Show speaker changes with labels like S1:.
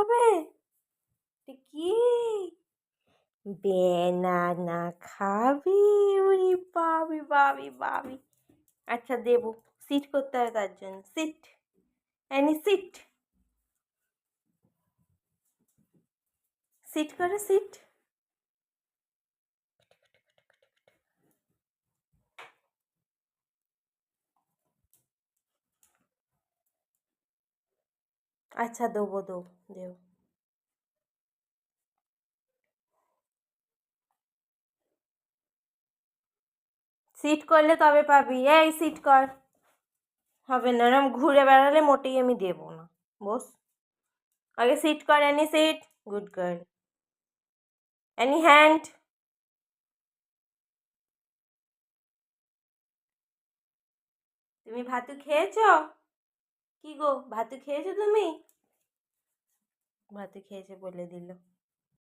S1: খাবে? কি ব্যানানা খাবি? উরি বাবি বাবি বাবি। আচ্ছা দেবো, সিট করতে হবে তার জন্য। সিট, অ্যানি সিট, সিট করো সিট। আচ্ছা দেবো দেবো দেবো। সিট করলে তবে পাবি। এই সিট কর। হবে না, এরম ঘুরে বেড়ালে মোটেই আমি দেবো না। বস, আগে সিট কর Annie, sit. Good girl. Annie hand. তুমি ভাতু খেয়েছো? কি গো, ভাতু খেয়েছো তুমি? ভাতু খেয়েছে বলে দিল।